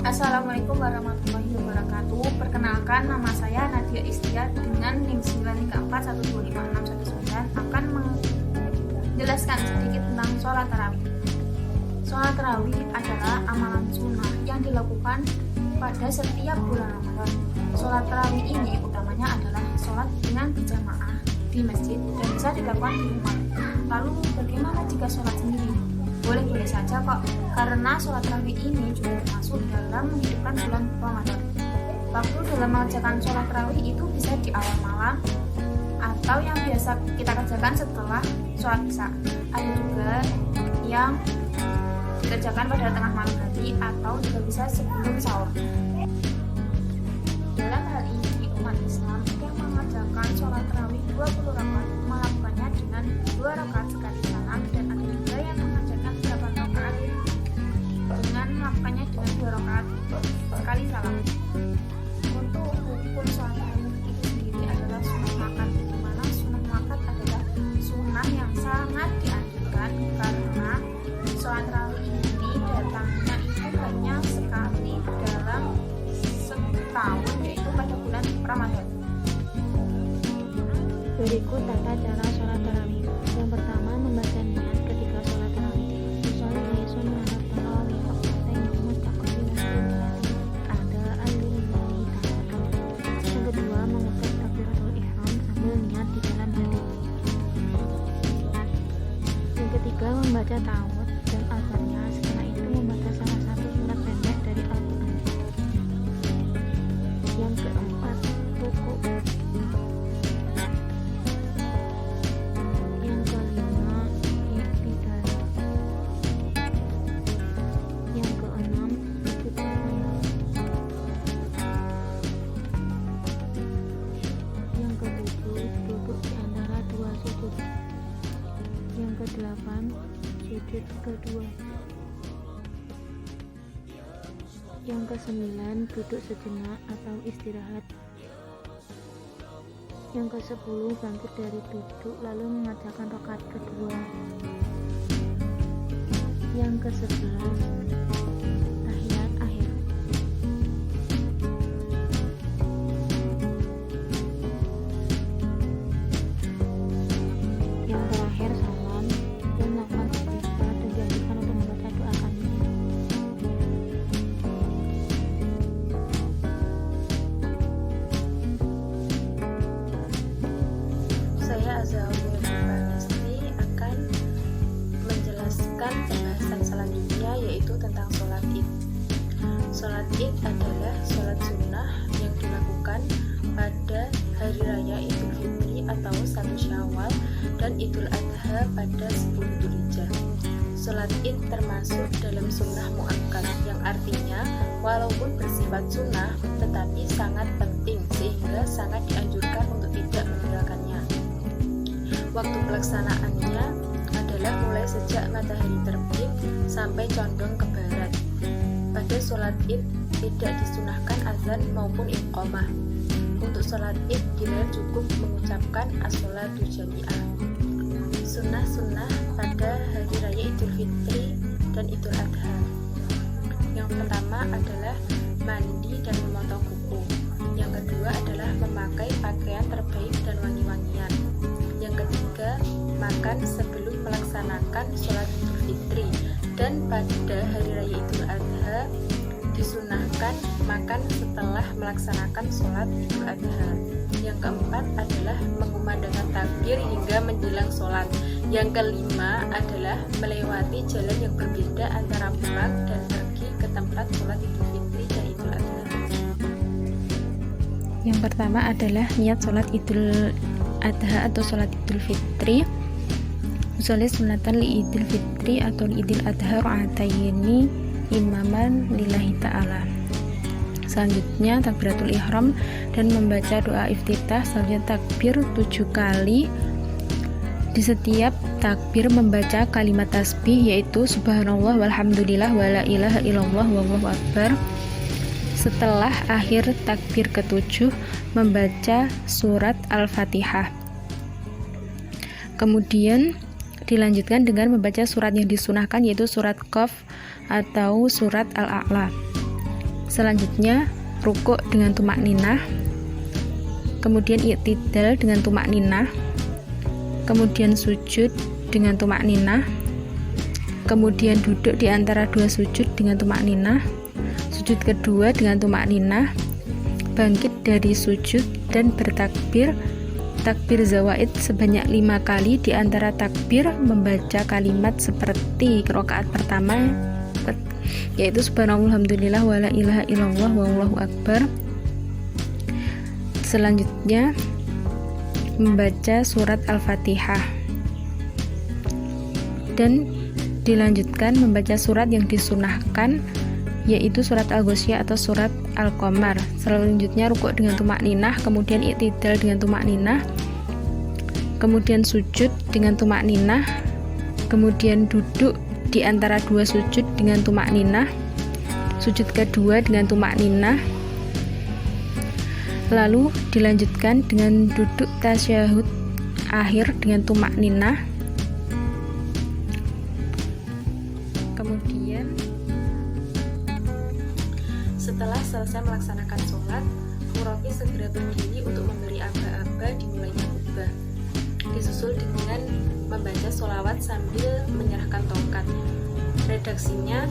Assalamualaikum warahmatullahi wabarakatuh. Perkenalkan, nama saya Nadia Istia dengan NIM 934125619 akan menjelaskan sedikit tentang sholat tarawih. Sholat tarawih adalah amalan sunnah yang dilakukan pada setiap bulan Ramadan. Sholat tarawih ini utamanya adalah sholat dengan berjamaah di masjid dan bisa dilakukan di rumah. Lalu bagaimana jika sholat sendiri? Boleh-boleh saja kok, karena sholat tarawih ini juga termasuk dalam menghidupkan bulan Ramadan. Waktu dalam mengerjakan sholat tarawih itu bisa di awal malam atau yang biasa kita kerjakan setelah sholat isya. Ada juga yang dikerjakan pada tengah malam hari atau juga bisa sebelum sahur. Dalam hal ini umat Islam yang mengerjakan sholat tarawih 20 rakaat melakukannya dengan 2 rakaat sekali salam, dan ada juga yang mengerjakan 8 rakaat dengan melakukannya dengan 2 rakaat sekali salam. Untuk hukum sholat tarawih itu sendiri adalah sunnah muakkad, di mana sunnah muakkad adalah sunnah yang sangat dianjurkan karena sholat tarawih ini datangnya itu hanya sekali dalam setahun, yaitu pada bulan Ramadan. Berikut tata cara sholat tarawih. Yang pertama, membaca niat ketika sholat tarawih. Usolli sunnah tarawih waqtain mustaqbil ada al-lillahi ta'ala. Yang kedua, mengucap takbiratul ihram sambil niat di dalam hati. Yang ketiga, membaca ta'awudz dan al-fatihah. Setelah itu membaca salah satu surat pendek dari Al-Quran. Yang keempat, ruku. Yang kelima, i'tidal. Yang keenam, sujud tilawa. Yang ketujuh, duduk di antara dua sujud. Yang kedelapan, sujud kedua. Yang kesembilan, duduk sejenak atau istirahat. Yang ke-10, bangkit dari duduk lalu mengerjakan rakaat kedua. Yang ke-11, tahiyat akhir. Yang terakhir, salam dan melakukan istighfar dan dianjurkan untuk membaca doa kami. Saya Azahul Istri akan menjelaskan pembahasan selanjutnya, yaitu tentang sholat id. Sholat id adalah sholat sunnah yang dilakukan pada hari raya Idul Fitri atau 1 Syawal dan Idul Adha pada 10 Dzulhijjah. Sholat id termasuk dalam sunnah muakkad, yang artinya walaupun bersifat sunnah tetapi sangat penting sehingga sangat dianjurkan untuk tidak meninggalkannya. Waktu pelaksanaannya adalah mulai sejak matahari terbit sampai condong ke barat. Pada sholat id tidak disunahkan azan maupun iqamah. Untuk sholat id bila cukup mengucapkan as-sholatu jami'ah. Sunnah-sunnah pada hari raya Idul Fitri dan Idul Adha. Yang pertama adalah mandi dan memotong kuku. Yang kedua adalah memakai pakaian terbaik dan wangi-wangian. Yang ketiga, makan sebelum melaksanakan sholat Idul Fitri, dan pada hari raya Idul Adha disunahkan makan setelah melaksanakan sholat Idul Adha. Yang keempat adalah mengumandangkan takbir hingga menjelang sholat. Yang kelima adalah melewati jalan yang berbeda antara pulang dan pergi ke tempat sholat Idul Fitri dan Idul Adha. Yang pertama adalah niat sholat Idul Adha atau sholat Idul Fitri. Usolli sunatan li Idul Fitri atau li Idul Adha ra'ataini imaman lillahi ta'ala. Selanjutnya takbiratul ihram dan membaca doa iftitah. Selanjutnya takbir 7 kali. Di setiap takbir membaca kalimat tasbih, yaitu subhanallah walhamdulillah wala ilaha illallah wallahu akbar. Setelah akhir takbir ke-7 membaca surat Al-Fatihah. Kemudian dilanjutkan dengan membaca surat yang disunahkan, yaitu surat Qaf atau surat Al-A'la. Selanjutnya rukuk dengan tumak ninah, kemudian i'tidal dengan tumak ninah, kemudian sujud dengan tumak ninah, kemudian duduk di antara dua sujud dengan tumak ninah, sujud kedua dengan tumak ninah, bangkit dari sujud dan bertakbir takbir zawaid sebanyak 5 kali. Di antara takbir membaca kalimat seperti rakaat pertama, yaitu subhanallah alhamdulillah wala ilaha illallah wallahu akbar. Selanjutnya membaca surat Al-Fatihah dan dilanjutkan membaca surat yang disunahkan, yaitu surat Al-Ghasyiyah atau surat Al-Qamar. Selanjutnya rukuk dengan tumak ninah, kemudian i'tidal dengan tumak ninah, kemudian sujud dengan tumak ninah, kemudian duduk di antara dua sujud dengan tumak ninah, sujud kedua dengan tumak ninah, lalu dilanjutkan dengan duduk tasyahud akhir dengan tumak ninah. Kemudian setelah selesai melaksanakan sholat, murabi segera berdiri untuk memberi aba-aba dimulainya khutbah, disusul dengan membaca sholawat sambil menyerahkan tongkat. Redaksinya,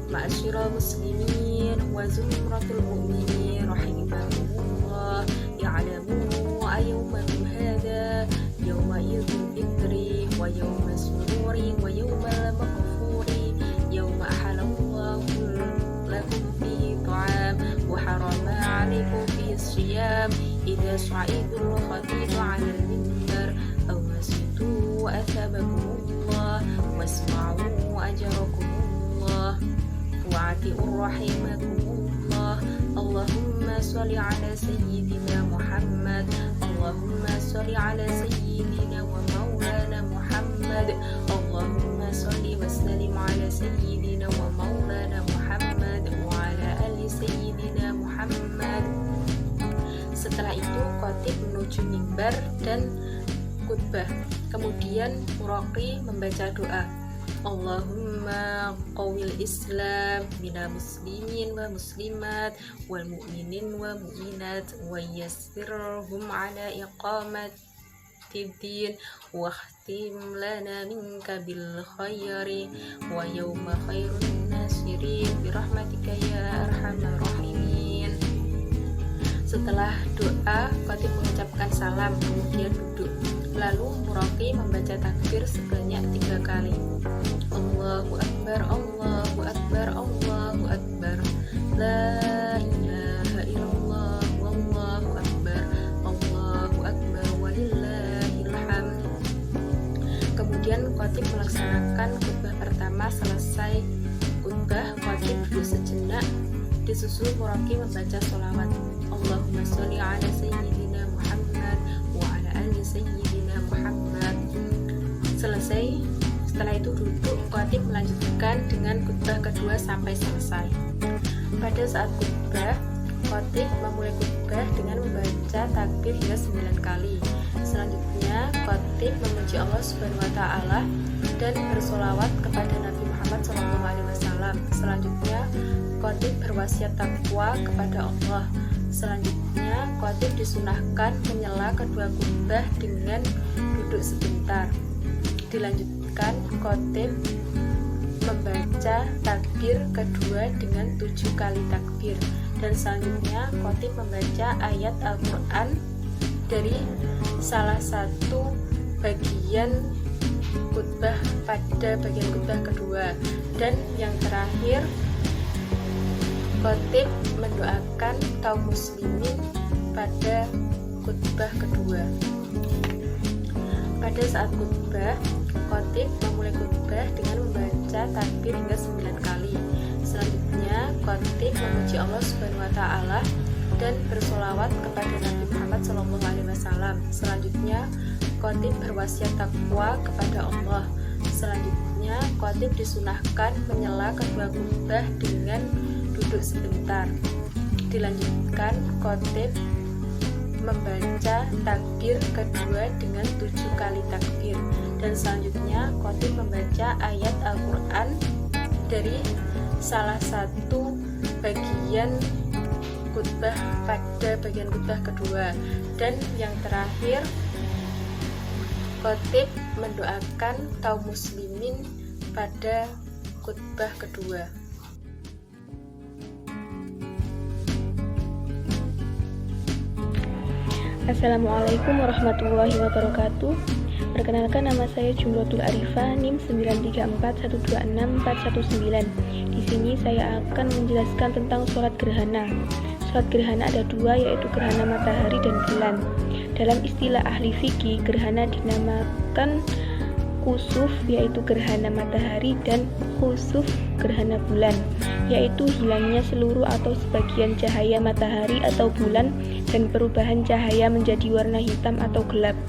ma'asyiral muslimin wa zumratul mu'minin rahimahumullah ya'lamu ayyumakum hadha yawma idul fitri wa yawma sururi wa yawma maghfuri yawma ahalallahu lakum fihi ta'am wa harama 'alaikum fihi siyam idza sa'idul khatibu 'alal minbar aw masitu athabakumullah wasma'u ajrakumullah wa'ati'ur rahimakumullah Allahumma sholli ala sayyidina Muhammad Allahumma sholli ala sayyidina wa maulana Muhammad Allahumma sholli wa sallim ala sayyidina wa maulana Muhammad wa ala ali sayyidina Muhammad. Setelah itu khatib menuju mimbar dan khutbah. Kemudian muraqi membaca doa, Allahumma qawil Islam minal muslimin wa muslimat wal mu'minin wa mu'minat wa yassirhum ala iqamatiddin wa khtim lana minka bil khairi wa yawma khairun nasirin birahmatika ya arhamar rahimin. Setelah doa, khatib mengucapkan salam, kemudian duduk. Lalu muraqi membaca takbir sebanyak 3 kali. Allahu Akbar, Allahu Akbar, Allahu Akbar, La ilaha illallah, Wallahu Akbar, Allahu Akbar, walillahil hamd. Kemudian khatib melaksanakan khutbah pertama. Selesai khutbah, khatib duduk sejenak, disusul muraqi membaca sholawat, Allahumma sholli ala sayyidina Muhammad wa ala ali sayyidina Muhammad. Setelah itu duduk, khatib melanjutkan dengan khutbah kedua sampai selesai. Pada saat khutbah, khatib memulai khutbah dengan membaca takbir hingga 9 kali. Selanjutnya, khatib memuji Allah Subhanahu wa taala dan bersolawat kepada Nabi Muhammad SAW. Selanjutnya, khatib berwasiat takwa kepada Allah. Selanjutnya, khatib disunahkan menyela kedua khutbah dengan duduk sebentar. Dilanjutkan, khatib membaca takbir kedua dengan 7 kali takbir, dan selanjutnya khatib membaca ayat Al-Quran dari salah satu bagian khutbah pada bagian khutbah kedua, dan yang terakhir khatib mendoakan kaum muslimin pada khutbah kedua. Pada saat khutbah, khatib memulai khutbah dengan membaca takbir hingga 9 kali. Selanjutnya, khatib memuji Allah Subhanahu wa taala dan bersolawat kepada Nabi Muhammad SAW. Selanjutnya, khatib berwasiat takwa kepada Allah. Selanjutnya, khatib disunahkan menyela kedua khutbah dengan duduk sebentar. Dilanjutkan, khatib membaca takbir kedua dengan 7 kali takbir, dan selanjutnya khatib membaca ayat Al-Quran dari salah satu bagian khutbah pada bagian khutbah kedua. Dan yang terakhir, khatib mendoakan kaum muslimin pada khutbah kedua. Assalamualaikum warahmatullahi wabarakatuh. Perkenalkan, nama saya Jumrotul Arifah, NIM 934126419. Di sini saya akan menjelaskan tentang sholat gerhana. Sholat gerhana ada dua, yaitu gerhana matahari dan bulan. Dalam istilah ahli fikih, gerhana dinamakan kusuf, yaitu gerhana matahari, dan khusuf, gerhana bulan, yaitu hilangnya seluruh atau sebagian cahaya matahari atau bulan dan perubahan cahaya menjadi warna hitam atau gelap.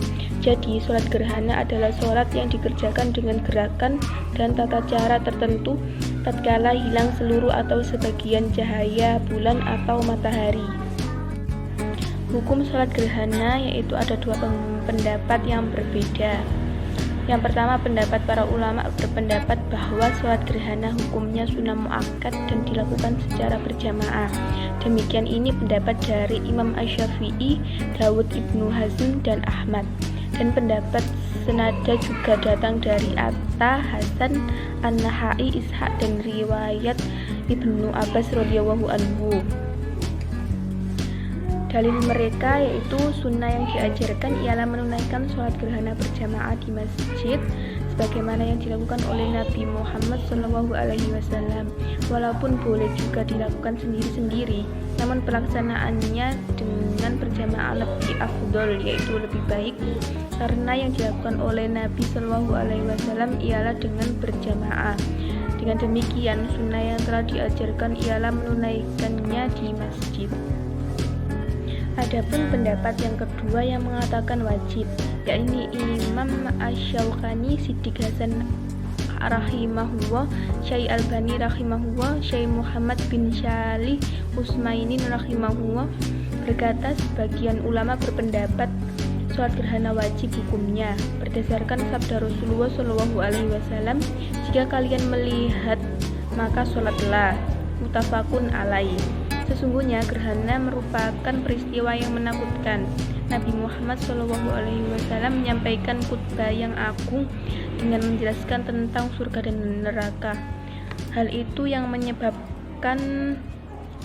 Jadi, sholat gerhana adalah sholat yang dikerjakan dengan gerakan dan tata cara tertentu tatkala hilang seluruh atau sebagian cahaya bulan atau matahari. Hukum sholat gerhana yaitu ada dua pendapat yang berbeda. Yang pertama, pendapat para ulama berpendapat bahwa sholat gerhana hukumnya sunnah muakkad dan dilakukan secara berjamaah. Demikian ini pendapat dari Imam Asy-Syafi'i, Dawud Ibnu Hazm, dan Ahmad. Dan pendapat senada juga datang dari Atta, Hasan, An-Nahai, Ishaq, dan riwayat Ibnu Abbas radhiyallahu anhu. Dalil mereka yaitu sunnah yang diajarkan ialah menunaikan sholat gerhana berjamaah di masjid sebagaimana yang dilakukan oleh Nabi Muhammad SAW. Walaupun boleh juga dilakukan sendiri-sendiri, namun pelaksanaannya dengan berjamaah lebih afdol, yaitu lebih baik, karena yang dilakukan oleh Nabi SAW ialah dengan berjamaah. Dengan demikian, sunnah yang telah diajarkan ialah menunaikannya di masjid. Adapun pendapat yang kedua yang mengatakan wajib, yakni Imam Asy-Syaukani, Siddiq Hasan rahimahullah, Syekh Albani rahimahullah, Syekh Muhammad bin Shalih Utsmainin rahimahullah, berkata sebagian ulama berpendapat sholat gerhana wajib hukumnya berdasarkan sabda Rasulullah SAW, jika kalian melihat maka sholatlah, muttafaqun alaih. Sesungguhnya gerhana merupakan peristiwa yang menakutkan. Nabi Muhammad SAW menyampaikan khutbah yang agung dengan menjelaskan tentang surga dan neraka. Hal itu yang menyebabkan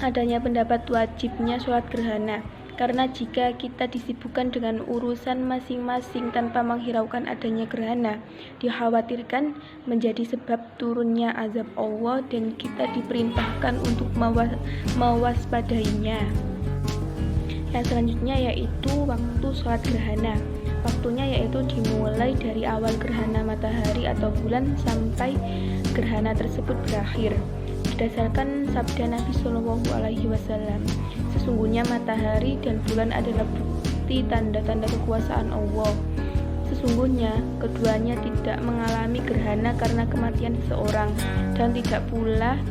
adanya pendapat wajibnya sholat gerhana. Karena jika kita disibukkan dengan urusan masing-masing tanpa menghiraukan adanya gerhana, dikhawatirkan menjadi sebab turunnya azab Allah dan kita diperintahkan untuk mewaspadainya. Yang selanjutnya yaitu waktu sholat gerhana. Waktunya yaitu dimulai dari awal gerhana matahari atau bulan sampai gerhana tersebut berakhir. Berdasarkan sabda Nabi SAW, sesungguhnya matahari dan bulan adalah bukti tanda-tanda kekuasaan Allah. Sesungguhnya keduanya tidak mengalami gerhana karena kematian seseorang dan tidak pula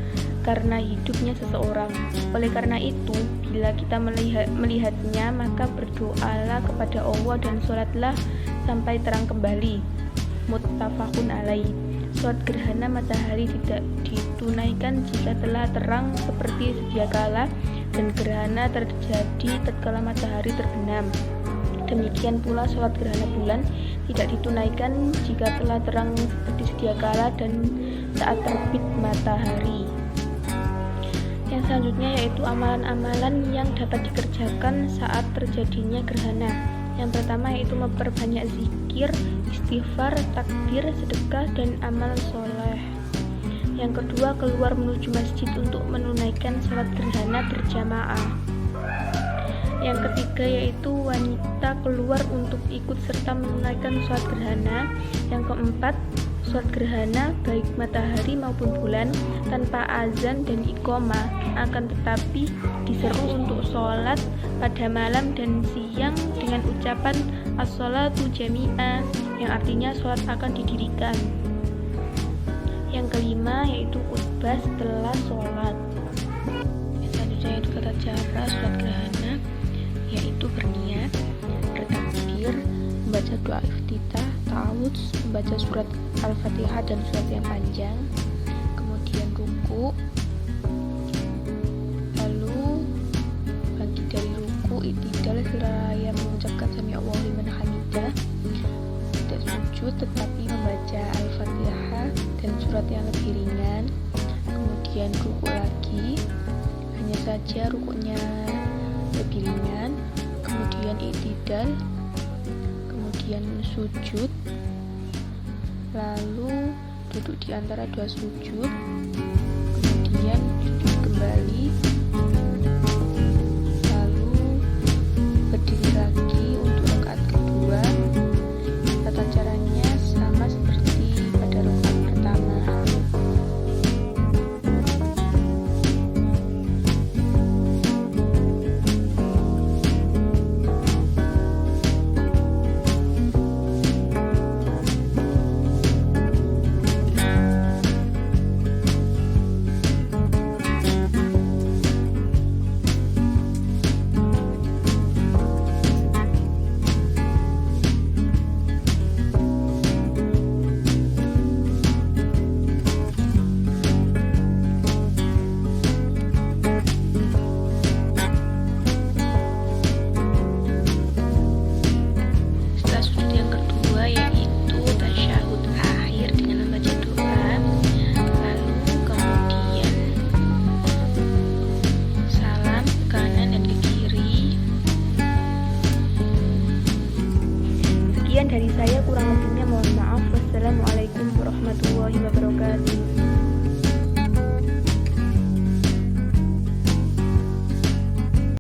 karena hidupnya seseorang. Oleh karena itu, bila kita melihatnya, maka berdoalah kepada Allah dan sholatlah sampai terang kembali. Muttafaqun alaih. Sholat gerhana matahari tidak ditunaikan jika telah terang seperti sedia kala dan gerhana terjadi tatkala matahari terbenam. Demikian pula sholat gerhana bulan tidak ditunaikan jika telah terang seperti sedia kala dan saat terbit matahari. Yang selanjutnya yaitu amalan-amalan yang dapat dikerjakan saat terjadinya gerhana. Yang pertama yaitu memperbanyak zikir, istighfar, takbir, sedekah, dan amal soleh. Yang kedua, keluar menuju masjid untuk menunaikan sholat gerhana berjamaah. Yang ketiga yaitu wanita keluar untuk ikut serta menunaikan sholat gerhana. Yang keempat, sholat gerhana baik matahari maupun bulan tanpa azan dan iqamah, akan tetapi diseru untuk sholat pada malam dan siang dengan ucapan as-sholatu jami'ah, yang artinya sholat akan didirikan. Yang kelima yaitu khutbah setelah sholat. Selanjutnya yaitu tata cara sholat gerhana, yaitu berniat, bertakbir, membaca doa iftitah, ta'awudz, membaca surat Al-Fatihah dan surat yang panjang, kemudian ruku, i'tidal seraya mengucapkan sami Allahu liman hamidah, tidak sujud tetapi membaca Al-Fatihah dan surat yang lebih ringan, kemudian ruku lagi, hanya saja rukuknya lebih ringan, kemudian i'tidal, kemudian sujud, lalu duduk di antara dua sujud, kemudian sujud kembali, lalu berdiri lagi untuk rakaat kedua. Tata caranya sama seperti pada rakaat pertama. Sekian dari saya, kurang lebihnya mohon maaf. Wassalamualaikum warahmatullahi wabarakatuh.